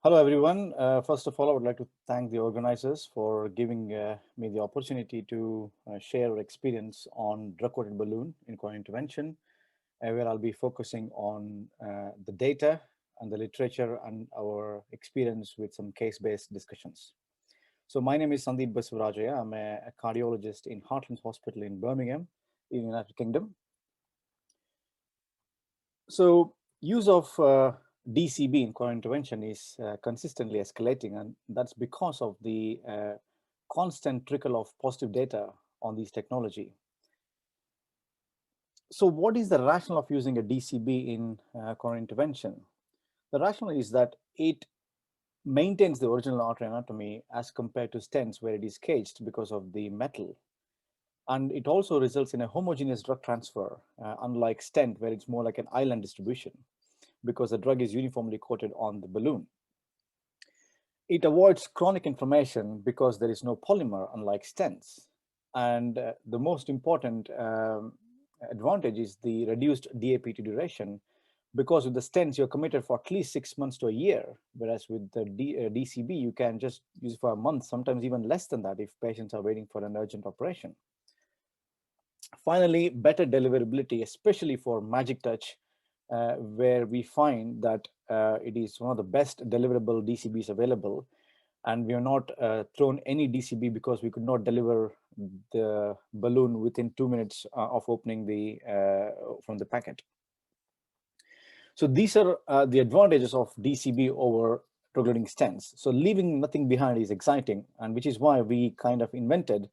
Hello, everyone. First of all, I would like to thank the organizers for giving me the opportunity to share our experience on drug-coated balloon in coronary intervention, where I'll be focusing on the data and the literature and our experience with some case-based discussions. So my name is Sandeep Basvarajaya. I'm a cardiologist in Heartland Hospital in Birmingham, in the United Kingdom. So use of DCB in coronary intervention is consistently escalating, and that's because of the constant trickle of positive data on these technology. So what is the rationale of using a DCB in coronary intervention? The rationale is that it maintains the original artery anatomy as compared to stents where it is caged because of the metal. And it also results in a homogeneous drug transfer, unlike stent where it's more like an island distribution, because the drug is uniformly coated on the balloon. It avoids chronic inflammation because there is no polymer, unlike stents. And the most important advantage is the reduced DAPT duration, because with the stents, you're committed for at least 6 months to a year, whereas with the DCB, you can just use it for a month, sometimes even less than that if patients are waiting for an urgent operation. Finally, better deliverability, especially for Magictouch, where we find that it is one of the best deliverable DCBs available, and we have not thrown any DCB because we could not deliver the balloon within 2 minutes of opening the from the packet. So these are the advantages of DCB over drug-eluting stents. So leaving nothing behind is exciting, and which is why we kind of invented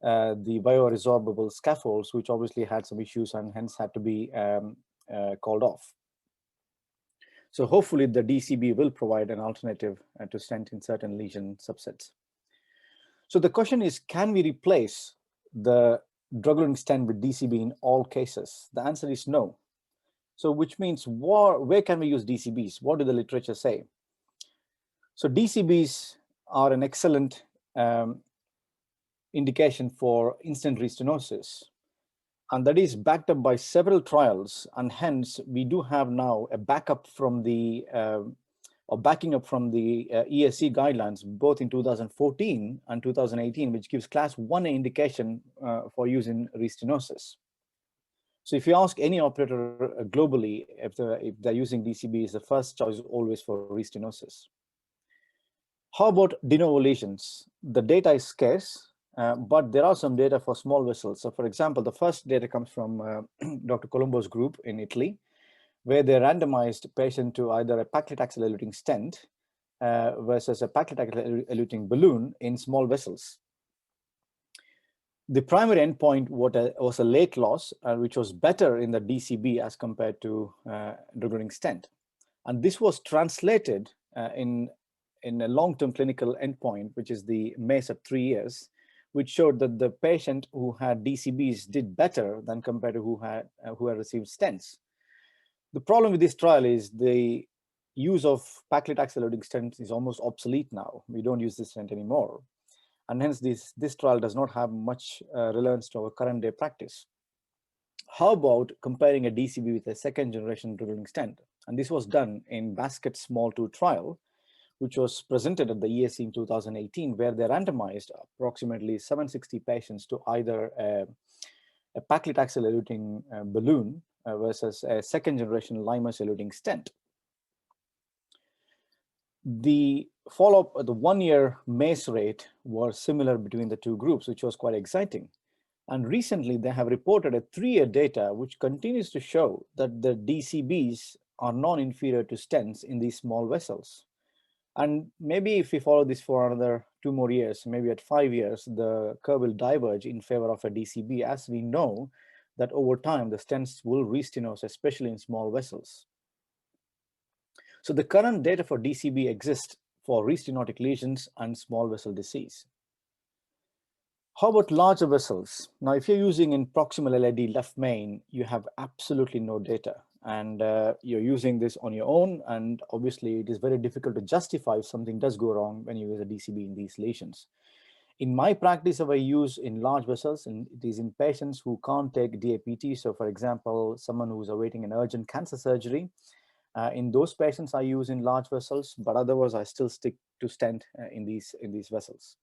the bioresorbable scaffolds, which obviously had some issues and hence had to be called off. So hopefully the DCB will provide an alternative to stent in certain lesion subsets. So the question is, can we replace the drug-eluting stent with DCB in all cases? The answer is no. So which means where can we use DCBs? What do the literature say? So DCBs are an excellent indication for instant restenosis, and that is backed up by several trials, and hence we do have now a backup from the or backing up from the ESC guidelines, both in 2014 and 2018, which gives class 1A indication for use in restenosis. So if you ask any operator globally if they're using DCBs, the first choice is always for restenosis. How about de novo lesions? The data is scarce, but there are some data for small vessels. So for example, the first data comes from Dr. Colombo's group in Italy, where they randomized patient to either a paclitaxel-eluting stent versus a paclitaxel-eluting balloon in small vessels. The primary endpoint was a late loss, which was better in the DCB as compared to drug-eluting stent. And this was translated in a long-term clinical endpoint, which is the MACE at 3 years, which showed that the patient who had DCBs did better than compared to who had received stents. The problem with this trial is the use of paclitaxel-eluting stents is almost obsolete now. We don't use this stent anymore. And hence this trial does not have much relevance to our current day practice. How about comparing a DCB with a second generation drug-eluting stent? And this was done in Basket Small 2 trial, which was presented at the ESC in 2018, where they randomized approximately 760 patients to either a paclitaxel-eluting balloon versus a second generation limus-eluting stent. The follow-up, the 1 year MACE rate was similar between the two groups, which was quite exciting. And recently they have reported a 3-year data, which continues to show that the DCBs are non-inferior to stents in these small vessels. And maybe if we follow this for another 2 more years, maybe at 5 years, the curve will diverge in favor of a DCB, as we know that over time, the stents will restenose, especially in small vessels. So the current data for DCB exists for restenotic lesions and small vessel disease. How about larger vessels? Now, if you're using in proximal LAD left main, you have absolutely no data, and you're using this on your own, and obviously it is very difficult to justify if something does go wrong when you use a DCB in these lesions. In my practice, I use in large vessels, and it is in patients who can't take DAPT. So for example, someone who's awaiting an urgent cancer surgery, In those patients, I use in large vessels, but otherwise I still stick to stent in these vessels.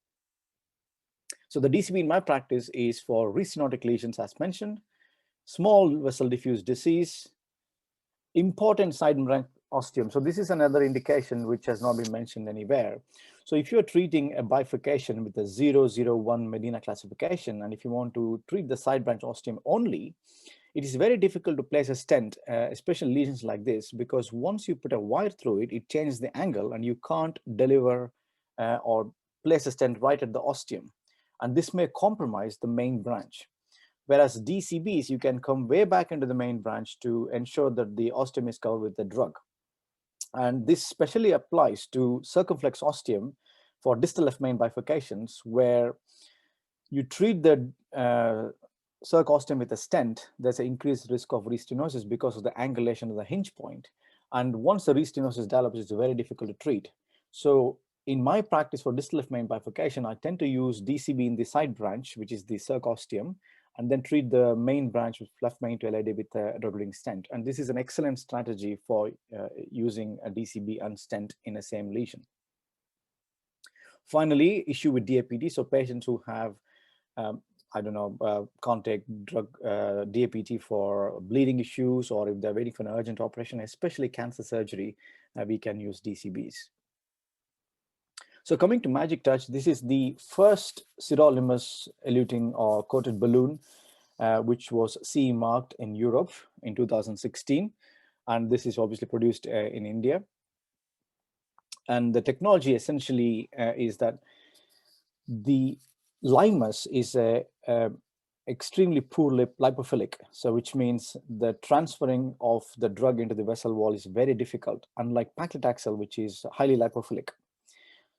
So the DCB in my practice is for restenotic lesions, as mentioned, small vessel diffuse disease, important side branch osteum. So this is another indication which has not been mentioned anywhere. So if you're treating a bifurcation with a 001 Medina classification, and if you want to treat the side branch osteum only, it is very difficult to place a stent, especially lesions like this, because once you put a wire through it, it changes the angle and you can't deliver or place a stent right at the osteum. And this may compromise the main branch. Whereas DCBs, you can come way back into the main branch to ensure that the osteum is covered with the drug. And this especially applies to circumflex osteum for distal left main bifurcations, where you treat the circ osteum with a stent. There's an increased risk of restenosis because of the angulation of the hinge point. And once the restenosis develops, it's very difficult to treat. So in my practice for distal left main bifurcation, I tend to use DCB in the side branch, which is the circ osteum, and then treat the main branch with left main to LAD with a drug-eluting stent. And this is an excellent strategy for using a DCB and stent in the same lesion. Finally, issue with DAPT. So patients who have, can't take drug DAPT for bleeding issues, or if they're waiting for an urgent operation, especially cancer surgery, we can use DCBs. So coming to Magictouch, this is the first sirolimus eluting or coated balloon, which was CE marked in Europe in 2016. And this is obviously produced in India. And the technology essentially is that the limus is a extremely poor lipophilic, so which means the transferring of the drug into the vessel wall is very difficult, unlike paclitaxel, which is highly lipophilic.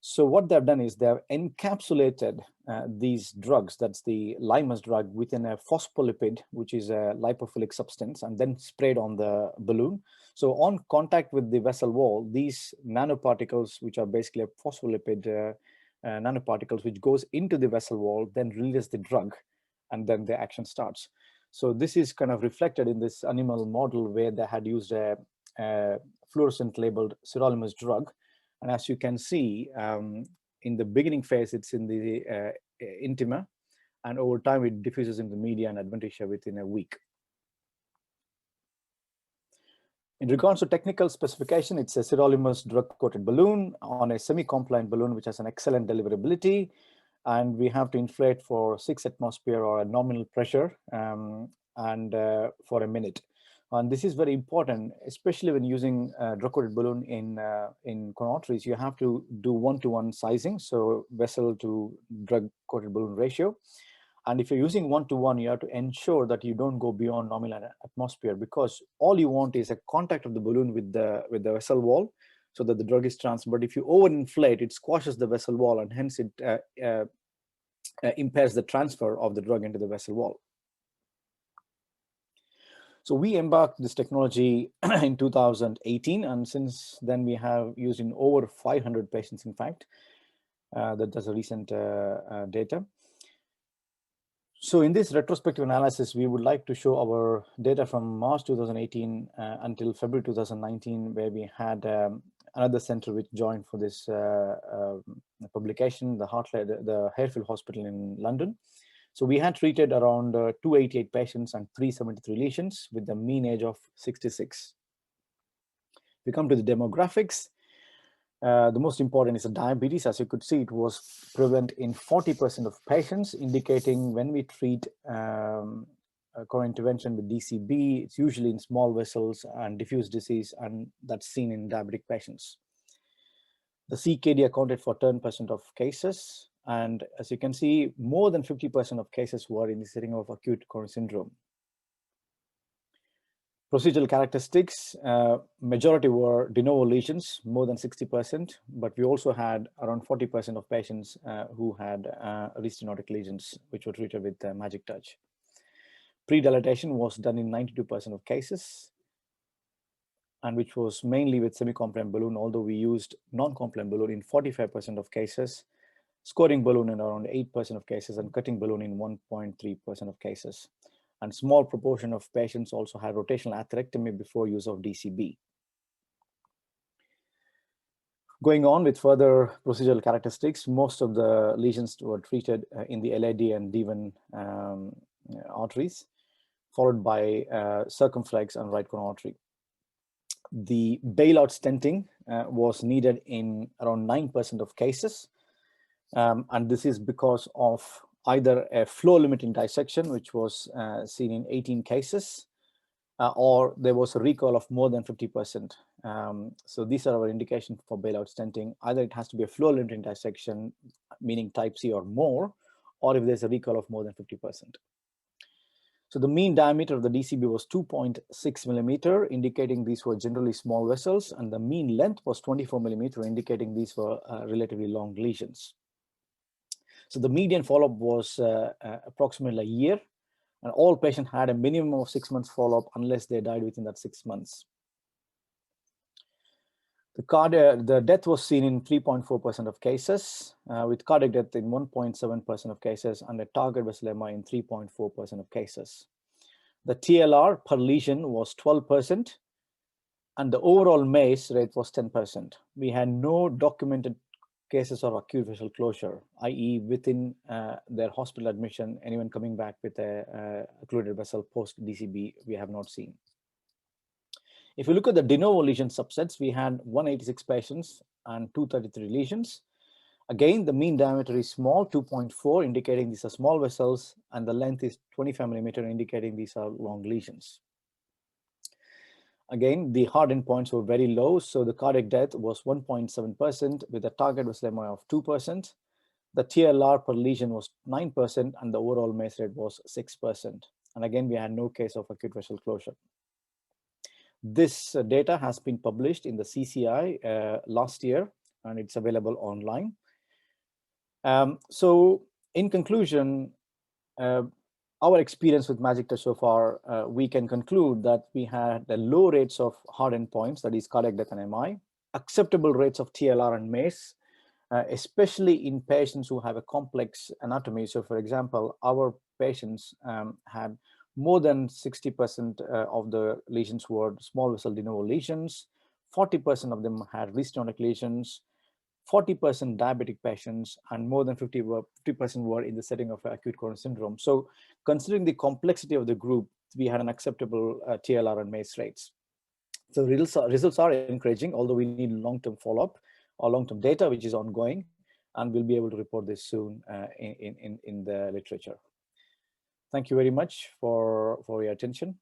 So what they've done is they've encapsulated these drugs, that's the limus drug, within a phospholipid, which is a lipophilic substance, and then sprayed on the balloon. So on contact with the vessel wall, these nanoparticles, which are basically a phospholipid nanoparticles, which goes into the vessel wall, then release the drug, and then the action starts. So this is kind of reflected in this animal model where they had used a fluorescent labeled sirolimus drug. And as you can see, in the beginning phase, it's in the intima, and over time it diffuses into the media and adventitia within a week. In regards to technical specification, it's a sirolimus drug-coated balloon on a semi-compliant balloon, which has an excellent deliverability. And we have to inflate for 6 atmosphere or a nominal pressure for a minute. And this is very important, especially when using a drug-coated balloon in coronary. You have to do 1-to-1 sizing, so vessel to drug-coated balloon ratio. And if you're using 1-to-1, you have to ensure that you don't go beyond nominal atmosphere, because all you want is a contact of the balloon with the vessel wall, so that the drug is transferred. But if you overinflate, it squashes the vessel wall, and hence it impairs the transfer of the drug into the vessel wall. So we embarked this technology in 2018, and since then we have used in over 500 patients, in fact. That's a recent data. So in this retrospective analysis, we would like to show our data from March 2018 until February 2019, where we had another center which joined for this publication, the Harefield Hospital in London. So we had treated around 288 patients and 373 lesions with the mean age of 66. We come to the demographics. The most important is the diabetes. As you could see, it was prevalent in 40% of patients, indicating when we treat core intervention with DCB, it's usually in small vessels and diffuse disease, and that's seen in diabetic patients. The CKD accounted for 10% of cases. And as you can see, more than 50% of cases were in the setting of acute coronary syndrome. Procedural characteristics, majority were de novo lesions, more than 60%, but we also had around 40% of patients who had restenotic lesions, which were treated with Magictouch. Pre-dilatation was done in 92% of cases, and which was mainly with semi-compliant balloon, although we used non-compliant balloon in 45% of cases, scoring balloon in around 8% of cases, and cutting balloon in 1.3% of cases. And small proportion of patients also had rotational atherectomy before use of DCB. Going on with further procedural characteristics, most of the lesions were treated in the LAD and D1 arteries, followed by circumflex and right coronary artery. The bailout stenting was needed in around 9% of cases. And this is because of either a flow limiting dissection, which was seen in 18 cases, or there was a recall of more than 50%. So these are our indications for bailout stenting. Either it has to be a flow limiting dissection, meaning type C or more, or if there's a recall of more than 50%. So the mean diameter of the DCB was 2.6 millimeter, indicating these were generally small vessels, and the mean length was 24 millimeter, indicating these were relatively long lesions. So the median follow-up was approximately a year, and all patients had a minimum of 6 months follow-up unless they died within that 6 months. The death was seen in 3.4% of cases, with cardiac death in 1.7% of cases, and a target vessel MI in 3.4% of cases. The TLR per lesion was 12%, and the overall MACE rate was 10%. We had no documented cases of acute vessel closure, i.e. within their hospital admission, anyone coming back with a occluded vessel post-DCB, we have not seen. If you look at the de novo lesion subsets, we had 186 patients and 233 lesions. Again, the mean diameter is small, 2.4, indicating these are small vessels, and the length is 25 millimeter, indicating these are long lesions. Again, the hard endpoints were very low, so the cardiac death was 1.7% with a target vessel MI of 2%. The TLR per lesion was 9%, and the overall MACE rate was 6%. And again, we had no case of acute vessel closure. This data has been published in the CCI last year, and it's available online. So in conclusion, our experience with Magictouch so far, we can conclude that we had the low rates of hard endpoints, that is cardiac death and MI, acceptable rates of TLR and MACE, especially in patients who have a complex anatomy. So for example, our patients had more than 60% of the lesions were small vessel de novo lesions, 40% of them had restenotic lesions, 40% diabetic patients, and more than 50% were in the setting of acute coronary syndrome. So considering the complexity of the group, we had an acceptable TLR and MACE rates. So results are encouraging, although we need long-term follow-up or long-term data, which is ongoing, and we'll be able to report this soon in the literature. Thank you very much for your attention.